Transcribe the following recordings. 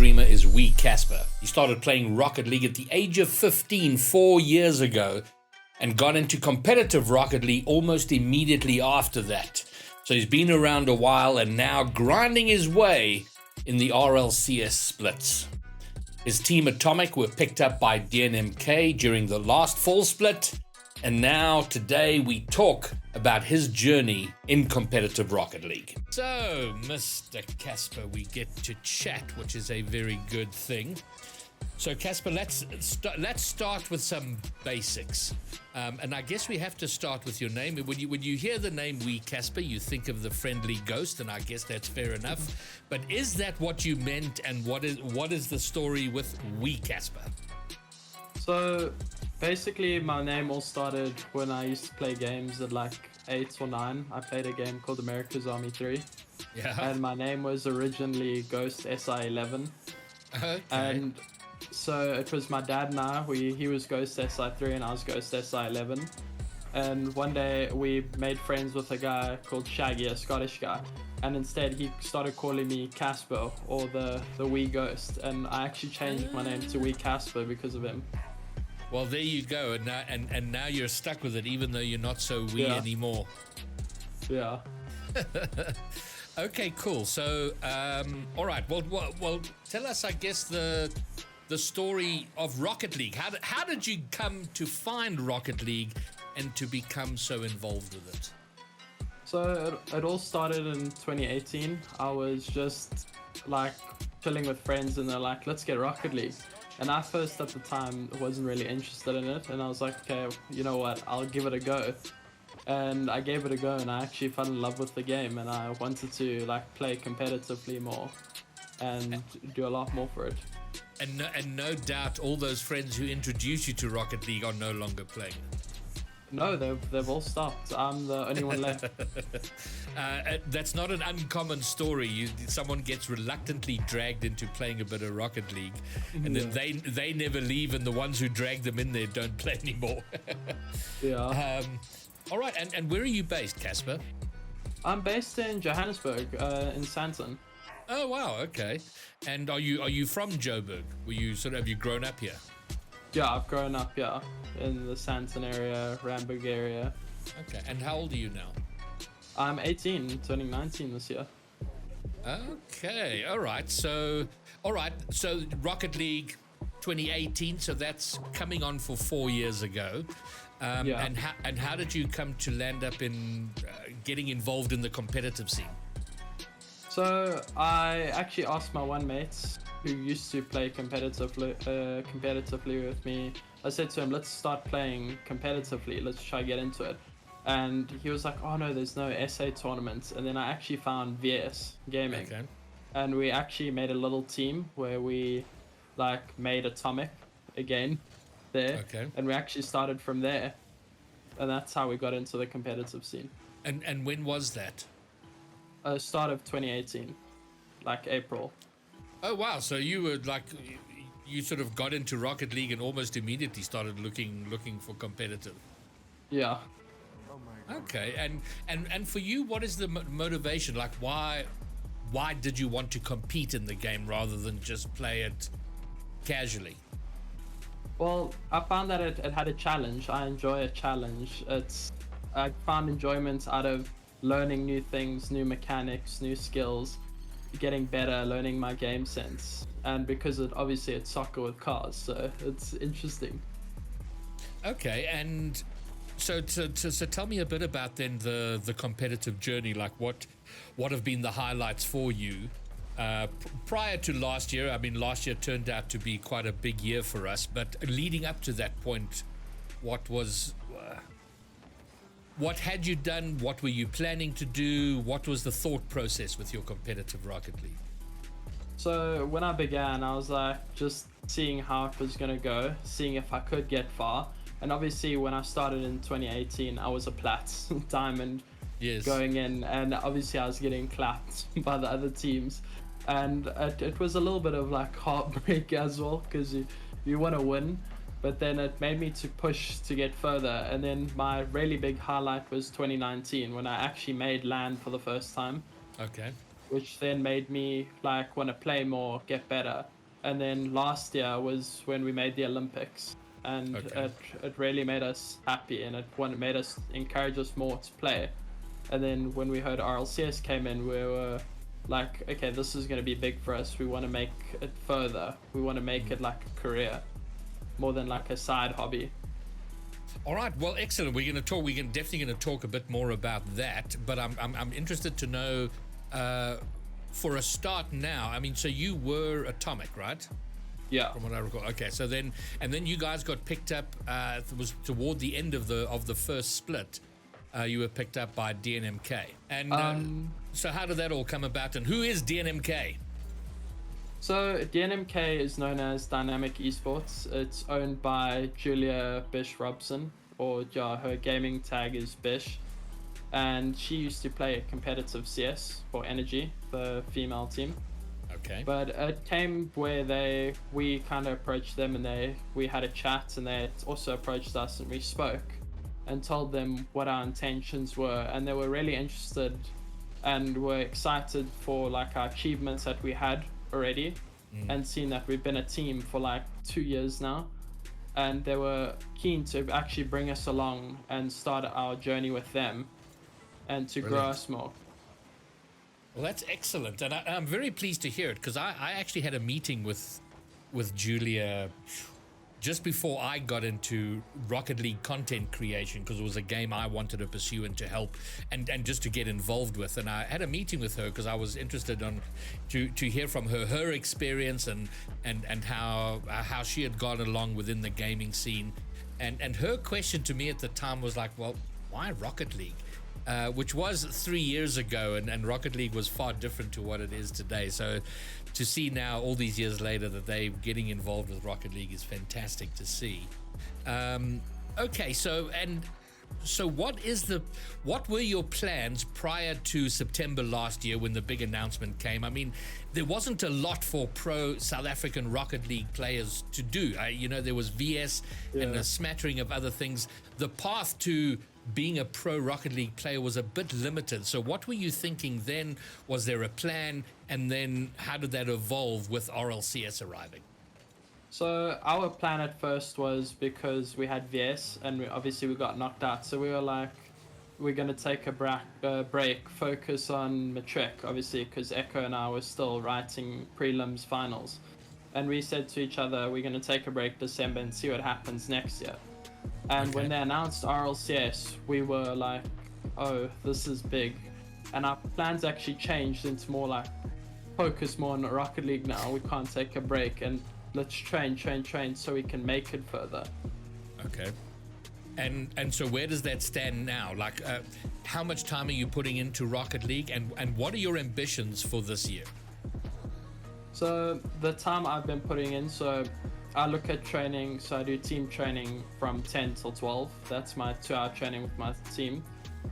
streamer is Wii Casper. He started playing Rocket League at the age of 15 4 years ago and got into competitive Rocket League almost immediately after that. So he's been around a while and now grinding his way in the RLCS splits. His team Atomic were picked up by DNMK during the last fall split, and now today we talk about his journey in competitive Rocket League. So, Mr. Casper, we get to chat, which is a very good thing. So, Casper, let's start with some basics, and I guess we have to start with your name. When you hear the name Wii Casper, you think of the friendly ghost, and I guess that's fair enough. But is that what you meant, and what is the story with Wii Casper? So, basically, my name all started when I used to play games at like 8 or 9. I played a game called America's Army 3, and my name was originally Ghost SI11. Okay. And so it was my dad and I, he was Ghost SI3 and I was Ghost SI11. And one day we made friends with a guy called Shaggy, a Scottish guy. And instead he started calling me Casper, or the Wii Ghost. And I actually changed my name to Wii Casper because of him. Well, there you go. And now you're stuck with it, even though you're not so Wii anymore. Yeah. Okay, cool. So, all right. Well, tell us, I guess, the story of Rocket League. How did you come to find Rocket League and to become so involved with it? So it all started in 2018. I was just like chilling with friends and they're like, let's get Rocket League. And I first at the time wasn't really interested in it. And I was like, okay, you know what? I'll give it a go. And I gave it a go and I actually fell in love with the game and I wanted to like play competitively more and do a lot more for it. And no doubt all those friends who introduced you to Rocket League are no longer playing. No, they've all stopped. I'm the only one left. That's not an uncommon story. Someone gets reluctantly dragged into playing a bit of Rocket League, and then they never leave, and the ones who drag them in there don't play anymore. Yeah. All right, and where are you based, Casper? I'm based in Johannesburg, in Sandton. Oh wow, okay. And are you from Joburg? Have you grown up here? Yeah, I've grown up, in the Sandton area, Randburg area. Okay, and how old are you now? I'm 18, turning 19 this year. Okay, all right. So Rocket League 2018, so that's coming on for 4 years ago. And how did you come to land up in getting involved in the competitive scene? So I actually asked my one mate who used to play competitively with me. I said to him, let's start playing competitively. Let's try to get into it. And he was like, oh no, there's no SA tournaments. And then I actually found VS Gaming. Okay. And we actually made a little team where we like made Atomic again there. Okay. And we actually started from there. And that's how we got into the competitive scene. And when was that? Start of 2018, like April. Oh wow! So you were like, you sort of got into Rocket League and almost immediately started looking for competitive. Yeah. Oh my God. Okay, and for you, what is the motivation? Like, why did you want to compete in the game rather than just play it casually? Well, I found that it had a challenge. I enjoy a challenge. I found enjoyment out of learning new things, new mechanics, new skills, getting better, learning my game sense. And because it's soccer with cars, so it's interesting. Okay, and so tell me a bit about then the competitive journey. Like what have been the highlights for you prior to last year? I mean, last year turned out to be quite a big year for us, but leading up to that point, what had you done? What were you planning to do? What was the thought process with your competitive Rocket League? So when I began, I was like just seeing how it was going to go, seeing if I could get far. And obviously when I started in 2018, I was a plat diamond going in, and obviously I was getting clapped by the other teams. And it was a little bit of like heartbreak as well, because you want to win. But then it made me to push to get further. And then my really big highlight was 2019 when I actually made LAN for the first time. Okay. Which then made me like want to play more, get better. and then last year was when we made the Olympics, and it really made us happy, and it made us encourage us more to play. And then when we heard RLCS came in, we were like, okay, this is going to be big for us. We want to make it further. We want to make it like a career, more than like a side hobby. All right, well, excellent. We're definitely going to talk a bit more about that. But I'm interested to know, for a start now. I mean, so you were Atomic, right? Yeah. From what I recall. Okay, so then you guys got picked up. It was toward the end of the first split. You were picked up by DNMK. And so how did that all come about? And who is DNMK? So DNMK is known as Dynamic Esports. It's owned by Julia Bish-Robson, or her gaming tag is Bish. And she used to play competitive CS for Energy, the female team. Okay. But it came where we kind of approached them, and we had a chat, and they also approached us, and we spoke and told them what our intentions were, and they were really interested and were excited for like our achievements that we had already, and seeing that we've been a team for like 2 years now, and they were keen to actually bring us along and start our journey with them and to grow us more. Well, that's excellent, and I'm very pleased to hear it, because I actually had a meeting with Julia just before I got into Rocket League content creation, because it was a game I wanted to pursue and to help and just to get involved with. And I had a meeting with her because I was interested to hear from her experience and how she had gone along within the gaming scene. And her question to me at the time was like, well, why Rocket League? Which was 3 years ago, and Rocket League was far different to what it is today. So to see now, all these years later, that they're getting involved with Rocket League is fantastic to see. Okay, so what were your plans prior to September last year when the big announcement came? I mean, there wasn't a lot for pro South African Rocket League players to do. There was VS and a smattering of other things. The path to being a pro Rocket League player was a bit limited. So what were you thinking then? Was there a plan? And then how did that evolve with RLCS arriving? So our plan at first was, because we had VS and we got knocked out. So we were like, we're going to take a break, focus on Matric, obviously, because Echo and I were still writing prelims finals. And we said to each other, we're going to take a break December and see what happens next year. And when they announced RLCS, we were like, oh, this is big. And our plans actually changed into more like, focus more on Rocket League now. We can't take a break, and let's train so we can make it further. Okay. And so where does that stand now? Like, how much time are you putting into Rocket League, and what are your ambitions for this year? So the time I've been putting in, so I look at training, so I do team training from 10 till 12. That's my 2-hour training with my team.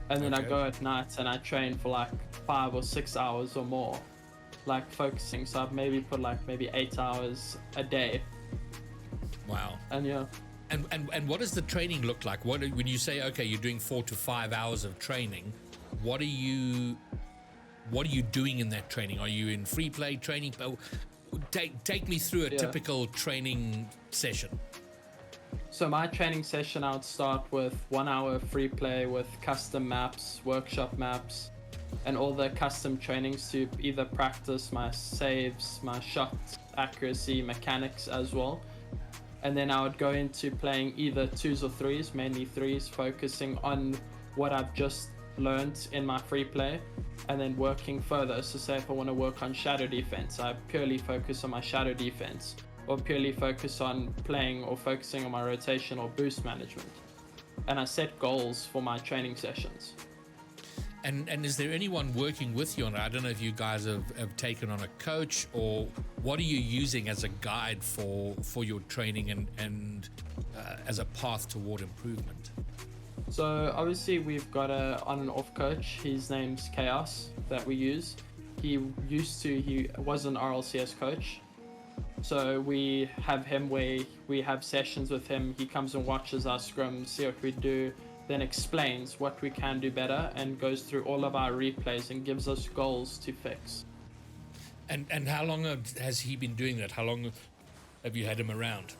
And then I go at night and I train for like 5 or 6 hours or more, like focusing. So I've maybe put like maybe 8 hours a day. Wow. And yeah. And what does the training look like? When you say, okay, you're doing 4 to 5 hours of training, what are you doing in that training? Are you in free play training? Take me through a typical training session. So my training session, I would start with 1 hour free play with custom maps, workshop maps, and all the custom trainings to either practice my saves, my shot accuracy, mechanics as well. And then I would go into playing either 2s or 3s, mainly 3s, focusing on what I've just learned in my free play, and then working further. So say if I want to work on shadow defense, I purely focus on my shadow defense, or purely focus on playing or focusing on my rotation or boost management. And I set goals for my training sessions. And is there anyone working with you on it? I don't know if you guys have taken on a coach, or what are you using as a guide for your training and as a path toward improvement? So obviously we've got a on and off coach. His name's Chaos that we use. He was an RLCS coach. So we have him where we have sessions with him. He comes and watches our scrums, see what we do, then explains what we can do better, and goes through all of our replays and gives us goals to fix. And how long has he been doing that? How long have you had him around?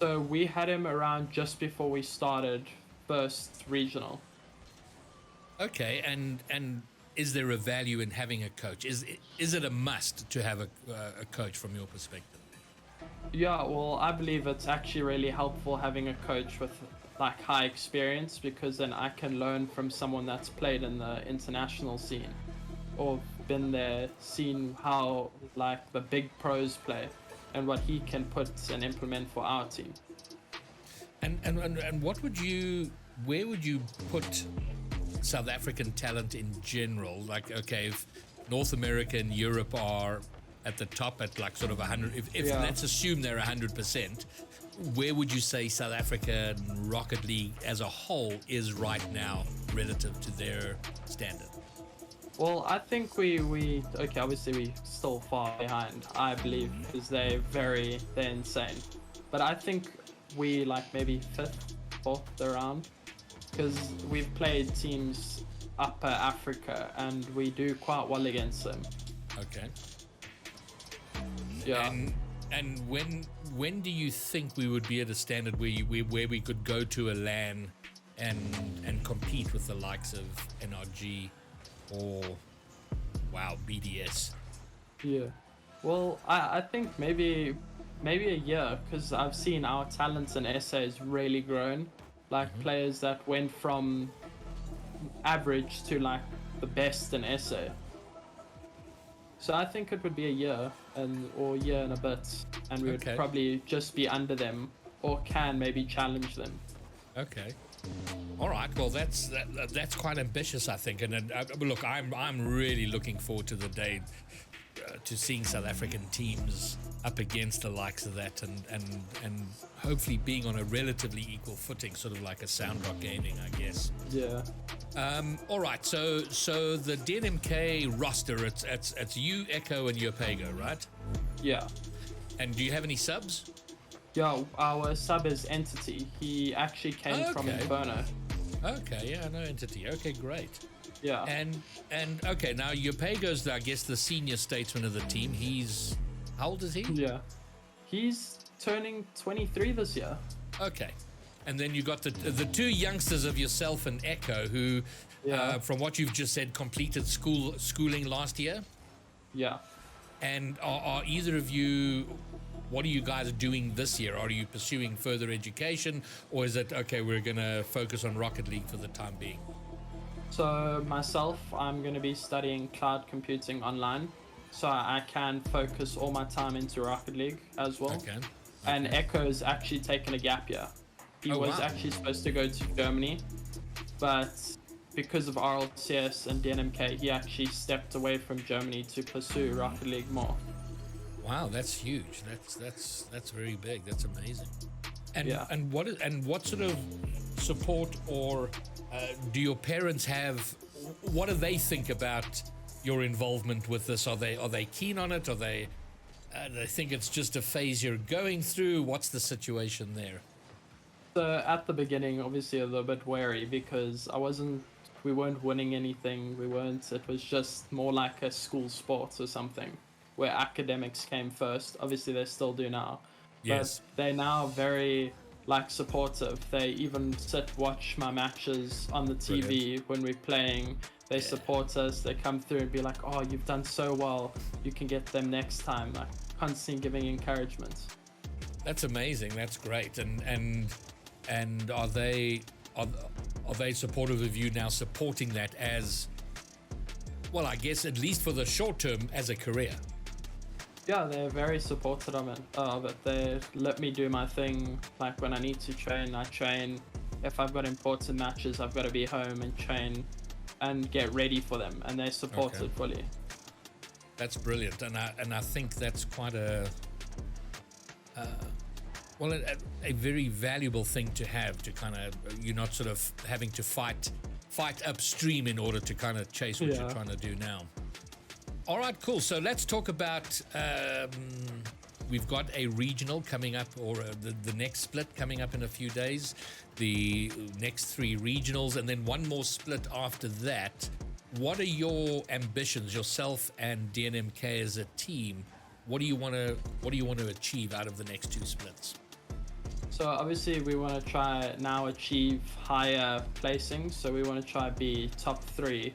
So we had him around just before we started first regional. Okay, and is there a value in having a coach? Is it a must to have a coach from your perspective? Yeah, well, I believe it's actually really helpful having a coach with like high experience, because then I can learn from someone that's played in the international scene or been there, seen how like the big pros play and what he can put and implement for our team. And what would you, where would you put South African talent in general? Like, okay, if North America and Europe are at the top at like sort of 100, if Yeah. let's assume they're 100%, where would you say South Africa and Rocket League as a whole is right now relative to their standard? Well, I think we okay, obviously we still far behind, I believe, because they're insane. But I think we like maybe fifth, fourth around, because we've played teams upper Africa and we do quite well against them. Okay. Yeah. And when do you think we would be at a standard where we could go to a LAN and compete with the likes of NRG or BDS? Yeah. Well, I think maybe a year, because I've seen our talents in SA has really grown. Like players that went from average to like the best in SA. So I think it would be a year or year and a bit, and we would probably just be under them or can maybe challenge them. Okay. All right. Well, that's quite ambitious, I think. And look, I'm really looking forward to the day to seeing South African teams up against the likes of that, and hopefully being on a relatively equal footing, sort of like a Soundrock Gaming, I guess. Yeah. All right. So the DNMK roster, it's you, Echo, and Yopego, right? Yeah. And do you have any subs? Yeah, our sub is Entity. He actually came from Inferno. Okay, yeah, no Entity. Okay, great. Yeah. And okay, now Yopego's, I guess, the senior statesman of the team. He's, how old is he? Yeah. He's turning 23 this year. Okay. And then you got the two youngsters of yourself and Echo, who, from what you've just said, completed schooling last year. Yeah. And are either of you, what are you guys doing this year? Are you pursuing further education, or is it, okay, we're going to focus on Rocket League for the time being? So myself, I'm going to be studying cloud computing online, so I can focus all my time into Rocket League as well. Okay. And Echo's actually taken a gap year. He was actually supposed to go to Germany, but because of RLCS and DNMK, he actually stepped away from Germany to pursue Rocket League more. Wow, that's huge. That's very big. That's amazing. And what sort of support or do your parents have? What do they think about your involvement with this? Are they keen on it? Are they think it's just a phase you're going through? What's the situation there? So at the beginning, obviously a little bit wary, because we weren't winning anything. It was just more like a school sport or something, where academics came first. Obviously they still do now. Yes. But they're now very supportive. They even watch my matches on the TV. Brilliant. When we're playing. They support us. They come through and be like, "Oh, you've done so well. You can get them next time." Like constantly giving encouragement. That's amazing. That's great. And are they supportive of you now, supporting that as well? I guess at least for the short term as a career. Yeah, they're very supportive of it. They let me do my thing. Like when I need to train, I train. If I've got important matches, I've got to be home and train and get ready for them. And they support it fully. That's brilliant. And I think that's quite a very valuable thing to have, to kind of, you're not sort of having to fight upstream in order to kind of chase what you're trying to do now. All right, cool. So let's talk about, we've got a regional coming up, or the next split coming up in a few days, the next 3 regionals, and then one more split after that. what are your ambitions, yourself and DNMK as a team? What do you want to achieve out of the next 2 splits? So obviously we want to try now achieve higher placings. So we want to try be top 3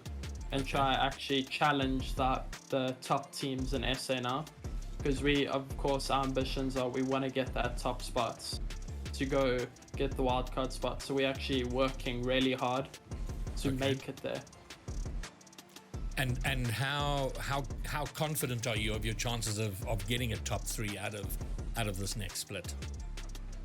and try actually challenge the top teams in SA now. Because of course, our ambitions are we want to get that top spots to go get the wildcard spot. So we're actually working really hard to make it there. And how confident are you of your chances of getting a top 3 out of this next split?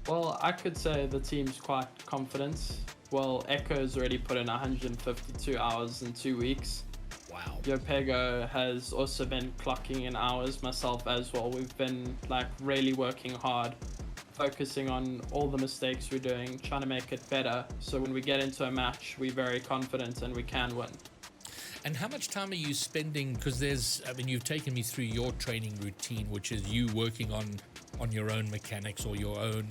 Well, I could say the team's quite confident. Well, Echo's already put in 152 hours in 2 weeks. Wow. Yopego has also been clocking in hours, myself as well. We've been like really working hard, focusing on all the mistakes we're doing, trying to make it better. So when we get into a match, we're very confident and we can win. And how much time are you spending? Because you've taken me through your training routine, which is you working on your own mechanics or your own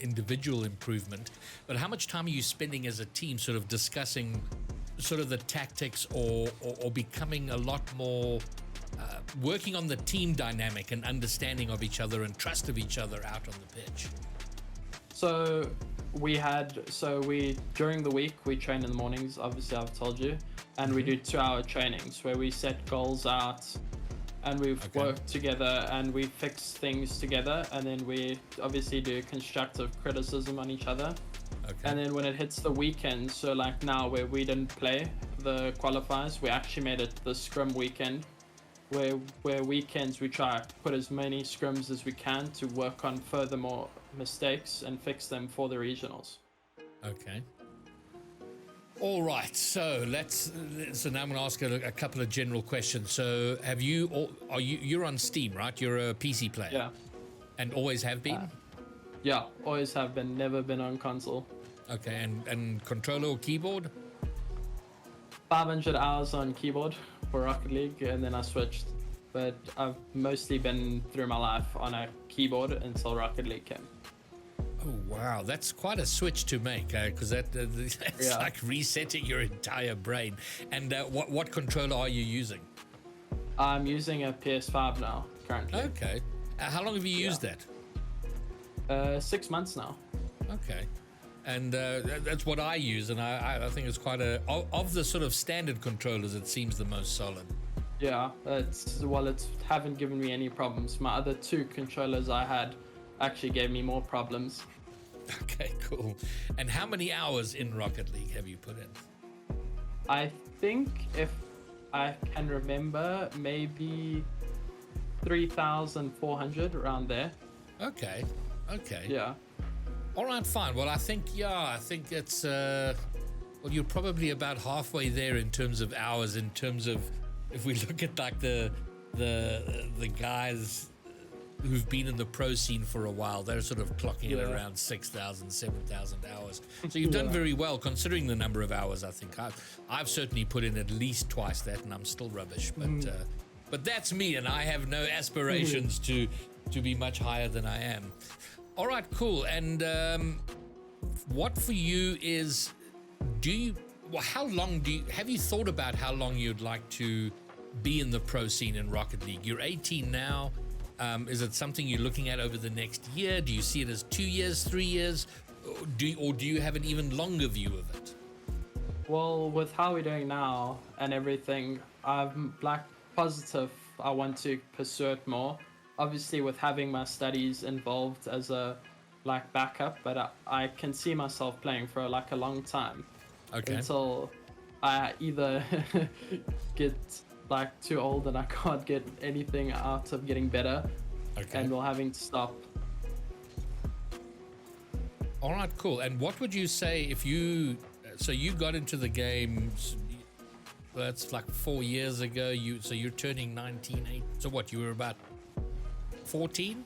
individual improvement. But how much time are you spending as a team sort of discussing sort of the tactics or becoming a lot more working on the team dynamic and understanding of each other and trust of each other out on the pitch? So during the week, we train in the mornings, obviously I've told you, and we do 2-hour trainings where we set goals out and we've worked together and we fix things together, and then we obviously do constructive criticism on each other. And then when it hits the weekend, so like now where we didn't play the qualifiers, we actually made it the scrum weekend, where weekends we try to put as many scrums as we can to work on furthermore mistakes and fix them for the regionals. Okay. All right. So now I'm going to ask a couple of general questions. So you're on Steam, right? You're a PC player. Yeah. And always have been? Yeah, always have been, never been on console. Okay, and controller or keyboard? 500 hours on keyboard for Rocket League, and then I switched. But I've mostly been through my life on a keyboard until Rocket League came. Oh, wow. That's quite a switch to make, because that's like resetting your entire brain. And what controller are you using? I'm using a PS5 now, currently. Okay. How long have you used that? 6 months now. Okay. And that's what I use, and I think it's quite of the sort of standard controllers, it seems the most solid. Yeah, it haven't given me any problems. My other 2 controllers I had actually gave me more problems. Okay, cool. And how many hours in Rocket League have you put in? I think, if I can remember, maybe 3,400, around there. Okay. Yeah. All right, fine. Well, I think it's you're probably about halfway there in terms of hours. In terms of, if we look at like the guys who've been in the pro scene for a while, they're sort of clocking in around 6,000, 7,000 hours. So you've done very well considering the number of hours. I think I've certainly put in at least twice that, and I'm still rubbish. But that's me, and I have no aspirations to be much higher than I am. All right, cool. And what for you is, have you thought about how long you'd like to be in the pro scene in Rocket League? You're 18 now. Is it something you're looking at over the next year? Do you see it as 2 years, 3 years? Or do you have an even longer view of it? Well, with how we're doing now and everything, I'm like positive I want to pursue it more. Obviously, with having my studies involved as a backup, but I can see myself playing for a long time. Okay. Until I either get too old and I can't get anything out of getting better, and we're having to stop. All right, cool. And what would you say if you got into the game? That's like 4 years ago. You're turning 19. So what? You were about 14?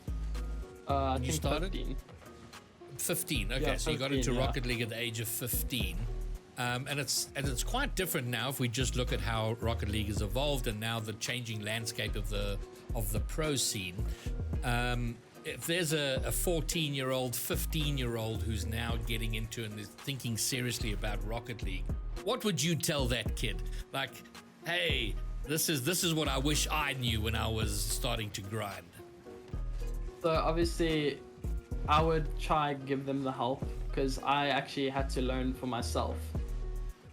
I you think started? 15. 15. Okay, Yeah, so you got 15, into yeah. Rocket League at the age of 15. And it's quite different now if we just look at how Rocket League has evolved and now the changing landscape of the pro scene. If there's a 14-year-old, 15-year-old who's now getting into and is thinking seriously about Rocket League, what would you tell that kid? Like, hey, this is what I wish I knew when I was starting to grind. So obviously, I would try and give them the help because I actually had to learn for myself.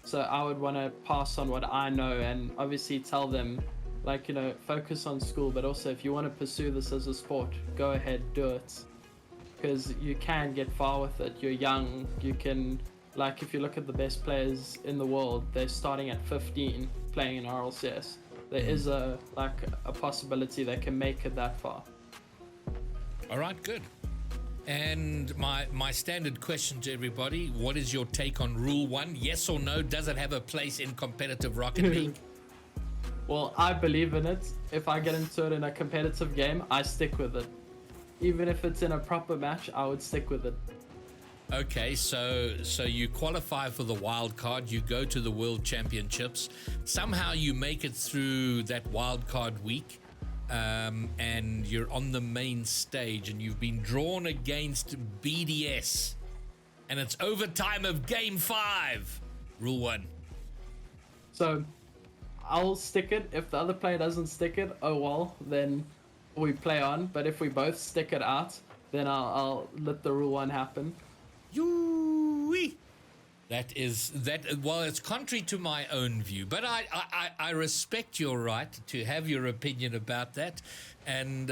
So I would want to pass on what I know and obviously tell them, like, you know, focus on school, but also if you want to pursue this as a sport, go ahead, do it. Because you can get far with it. You're young. You can, like, if you look at the best players in the world, they're starting at 15 playing in RLCS. There is a possibility they can make it that far. All right, good. And my standard question to everybody, what is your take on Rule 1? Yes or no? Does it have a place in competitive Rocket League? Well, I believe in it. If I get into it in a competitive game, I stick with it. Even if it's in a proper match, I would stick with it. Okay, so you qualify for the wild card, you go to the World Championships. Somehow you make it through that wild card week. And you're on the main stage and you've been drawn against BDS and it's overtime of game 5. Rule 1. So I'll stick it. If the other player doesn't stick it, oh well, then we play on. But if we both stick it out, then I'll let the Rule 1 happen. Yoo-wee. Well, it's contrary to my own view, but I respect your right to have your opinion about that, and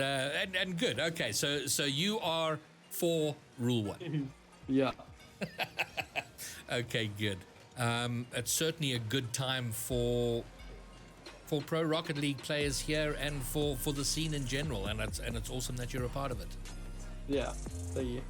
good. Okay, so you are for Rule 1. Yeah. Okay, good. It's certainly a good time for Pro Rocket League players here and for the scene in general, and it's awesome that you're a part of it. Yeah. Thank you.